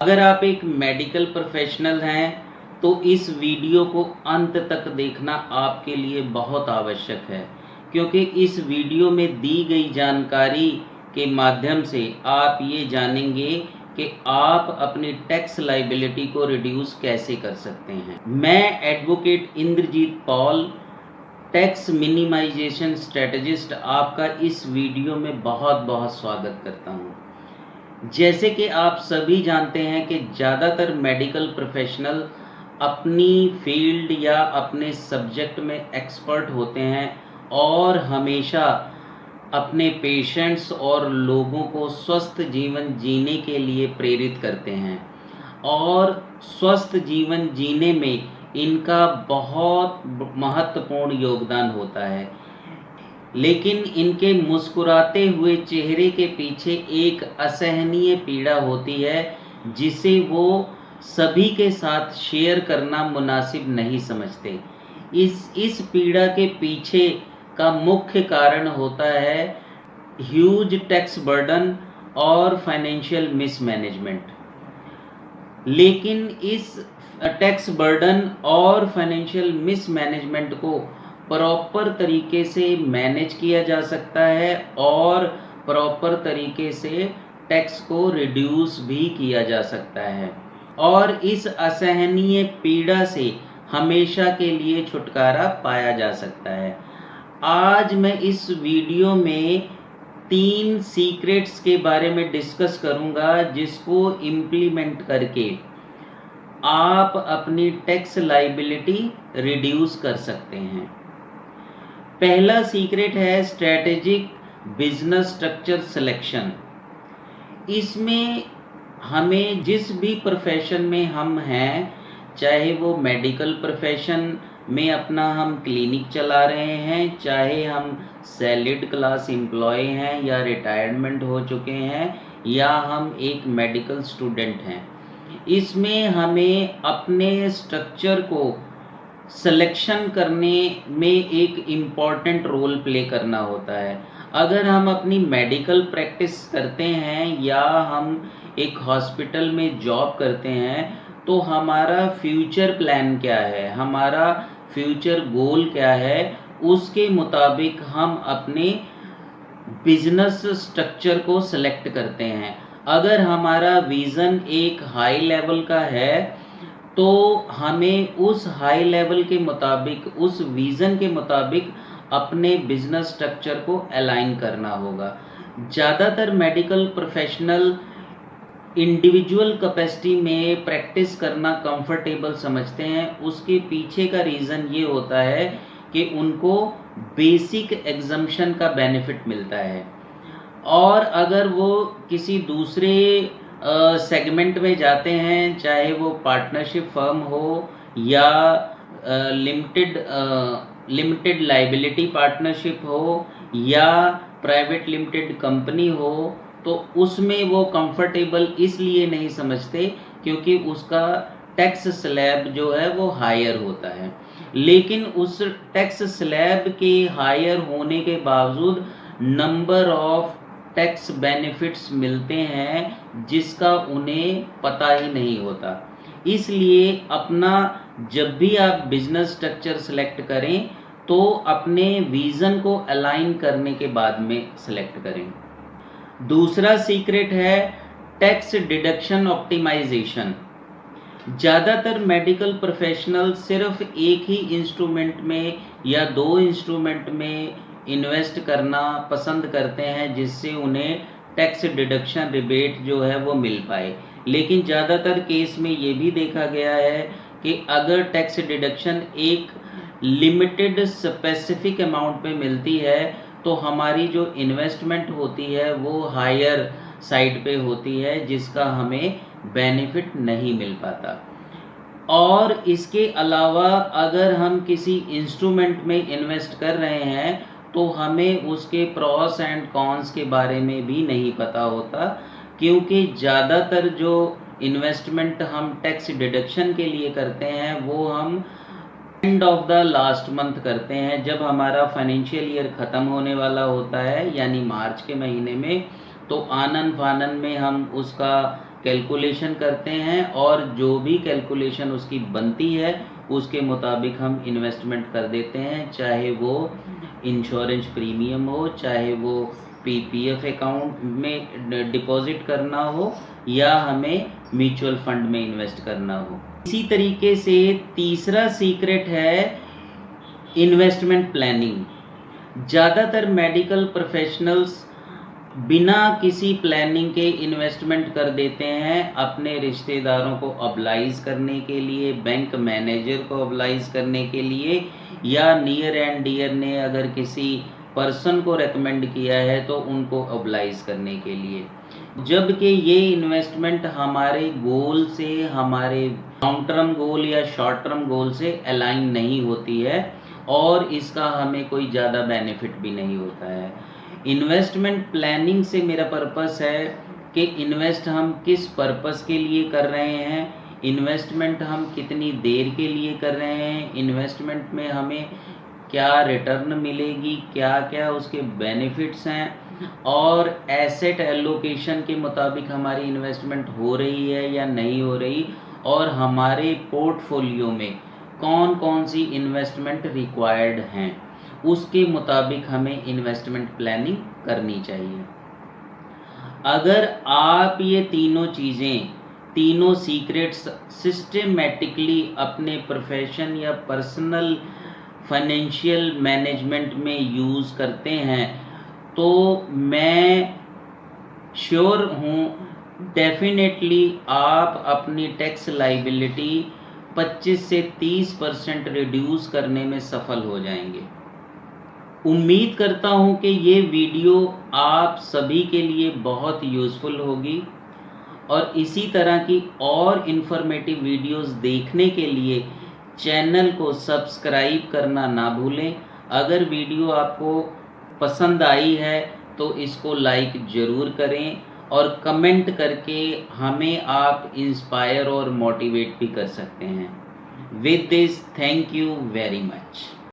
अगर आप एक मेडिकल प्रोफेशनल हैं तो इस वीडियो को अंत तक देखना आपके लिए बहुत आवश्यक है, क्योंकि इस वीडियो में दी गई जानकारी के माध्यम से आप ये जानेंगे कि आप अपनी टैक्स लायबिलिटी को रिड्यूस कैसे कर सकते हैं। मैं advocate Indrajeet Paul, tax minimisation strategist, आपका इस वीडियो में बहुत बहुत स्वागत करता हूँ। जैसे कि आप सभी जानते हैं कि ज़्यादातर मेडिकल प्रोफेशनल अपनी फील्ड या अपने सब्जेक्ट में एक्सपर्ट होते हैं और हमेशा अपने पेशेंट्स और लोगों को स्वस्थ जीवन जीने के लिए प्रेरित करते हैं और स्वस्थ जीवन जीने में इनका बहुत महत्वपूर्ण योगदान होता है। लेकिन इनके मुस्कुराते हुए चेहरे के पीछे एक असहनीय पीड़ा होती है जिसे वो सभी के साथ शेयर करना मुनासिब नहीं समझते। इस पीड़ा के पीछे का मुख्य कारण होता है ह्यूज टैक्स बर्डन और फाइनेंशियल मिसमैनेजमेंट। लेकिन इस टैक्स बर्डन और फाइनेंशियल मिसमैनेजमेंट को प्रॉपर तरीके से मैनेज किया जा सकता है और प्रॉपर तरीके से टैक्स को रिड्यूस भी किया जा सकता है और इस असहनीय पीड़ा से हमेशा के लिए छुटकारा पाया जा सकता है। आज मैं इस वीडियो में 3 सीक्रेट्स के बारे में डिस्कस करूंगा जिसको इम्प्लीमेंट करके आप अपनी टैक्स लायबिलिटी रिड्यूस कर सकते हैं। पहला सीक्रेट है स्ट्रेटेजिक बिजनेस स्ट्रक्चर सिलेक्शन। इसमें हमें जिस भी प्रोफेशन में हम हैं, चाहे वो मेडिकल प्रोफेशन में अपना हम क्लिनिक चला रहे हैं, चाहे हम सैलरीड क्लास एम्प्लॉय हैं या रिटायरमेंट हो चुके हैं या हम एक मेडिकल स्टूडेंट हैं, इसमें हमें अपने स्ट्रक्चर को सिलेक्शन करने में एक इम्पॉर्टेंट रोल प्ले करना होता है। अगर हम अपनी मेडिकल प्रैक्टिस करते हैं या हम एक हॉस्पिटल में जॉब करते हैं तो हमारा फ्यूचर प्लान क्या है, हमारा फ्यूचर गोल क्या है, उसके मुताबिक हम अपने बिजनेस स्ट्रक्चर को सिलेक्ट करते हैं। अगर हमारा विज़न एक हाई लेवल का है तो हमें उस हाई लेवल के मुताबिक, उस विज़न के मुताबिक अपने बिजनेस स्ट्रक्चर को अलाइन करना होगा। ज़्यादातर मेडिकल प्रोफेशनल इंडिविजुअल कैपेसिटी में प्रैक्टिस करना कंफर्टेबल समझते हैं। उसके पीछे का रीज़न ये होता है कि उनको बेसिक एग्जम्पशन का बेनिफिट मिलता है और अगर वो किसी दूसरे सेगमेंट में जाते हैं, चाहे वो पार्टनरशिप फर्म हो या लिमिटेड लायबिलिटी पार्टनरशिप हो या प्राइवेट लिमिटेड कंपनी हो, तो उसमें वो कंफर्टेबल इसलिए नहीं समझते क्योंकि उसका टैक्स स्लैब जो है वो हायर होता है। लेकिन उस टैक्स स्लैब के हायर होने के बावजूद नंबर ऑफ टैक्स बेनिफिट्स मिलते हैं जिसका उन्हें पता ही नहीं होता। इसलिए अपना जब भी आप बिजनेस स्ट्रक्चर सेलेक्ट करें तो अपने विज़न को अलाइन करने के बाद में सेलेक्ट करें। दूसरा सीक्रेट है टैक्स डिडक्शन ऑप्टिमाइजेशन। ज़्यादातर मेडिकल प्रोफेशनल सिर्फ एक ही इंस्ट्रूमेंट में या 2 इंस्ट्रूमेंट में इन्वेस्ट करना पसंद करते हैं जिससे उन्हें टैक्स डिडक्शन रिबेट जो है वो मिल पाए। लेकिन ज़्यादातर केस में ये भी देखा गया है कि अगर टैक्स डिडक्शन एक लिमिटेड स्पेसिफिक अमाउंट पे मिलती है तो हमारी जो इन्वेस्टमेंट होती है वो हायर साइड पे होती है जिसका हमें बेनिफिट नहीं मिल पाता। और इसके अलावा अगर हम किसी इंस्ट्रूमेंट में इन्वेस्ट कर रहे हैं तो हमें उसके प्रॉस एंड कॉन्स के बारे में भी नहीं पता होता, क्योंकि ज़्यादातर जो इन्वेस्टमेंट हम टैक्स डिडक्शन के लिए करते हैं वो हम end of the last month करते हैं, जब हमारा फाइनेंशियल ईयर ख़त्म होने वाला होता है यानी मार्च के महीने में। तो आनन फानन में हम उसका कैलकुलेशन करते हैं और जो भी कैलकुलेशन उसकी बनती है उसके मुताबिक हम इन्वेस्टमेंट कर देते हैं, चाहे वो इंश्योरेंस प्रीमियम हो, चाहे वो पीपीएफ अकाउंट में डिपॉजिट करना हो या हमें म्यूचुअल फंड में इन्वेस्ट करना हो। इसी तरीके से तीसरा सीक्रेट है इन्वेस्टमेंट प्लानिंग। ज़्यादातर मेडिकल प्रोफेशनल्स बिना किसी प्लानिंग के इन्वेस्टमेंट कर देते हैं, अपने रिश्तेदारों को ऑब्लाइज करने के लिए, बैंक मैनेजर को ऑब्लाइज करने के लिए, या नियर एंड डियर ने अगर किसी पर्सन को रेकमेंड किया है तो उनको ऑब्लाइज करने के लिए, जबकि ये इन्वेस्टमेंट हमारे गोल से, हमारे लॉन्ग टर्म गोल या शॉर्ट टर्म गोल से अलाइन नहीं होती है और इसका हमें कोई ज़्यादा बेनिफिट भी नहीं होता है। इन्वेस्टमेंट प्लानिंग से मेरा पर्पस है कि इन्वेस्ट हम किस पर्पस के लिए कर रहे हैं, इन्वेस्टमेंट हम कितनी देर के लिए कर रहे हैं, इन्वेस्टमेंट में हमें क्या रिटर्न मिलेगी, क्या क्या उसके बेनिफिट्स हैं और एसेट एलोकेशन के मुताबिक हमारी इन्वेस्टमेंट हो रही है या नहीं हो रही, और हमारे पोर्टफोलियो में कौन कौन सी इन्वेस्टमेंट रिक्वायर्ड हैं, उसके मुताबिक हमें इन्वेस्टमेंट प्लानिंग करनी चाहिए। अगर आप ये तीनों चीज़ें, तीनों सीक्रेट्स सिस्टेमेटिकली अपने प्रोफेशन या पर्सनल फाइनेंशियल मैनेजमेंट में यूज़ करते हैं तो मैं श्योर हूँ डेफिनेटली आप अपनी टैक्स लाइबिलिटी 25 से 30% रिड्यूस करने में सफल हो जाएंगे। उम्मीद करता हूँ कि ये वीडियो आप सभी के लिए बहुत यूज़फुल होगी और इसी तरह की और इन्फॉर्मेटिव वीडियोस देखने के लिए चैनल को सब्सक्राइब करना ना भूलें। अगर वीडियो आपको पसंद आई है तो इसको लाइक ज़रूर करें और कमेंट करके हमें आप इंस्पायर और मोटिवेट भी कर सकते हैं। With this, thank you very much.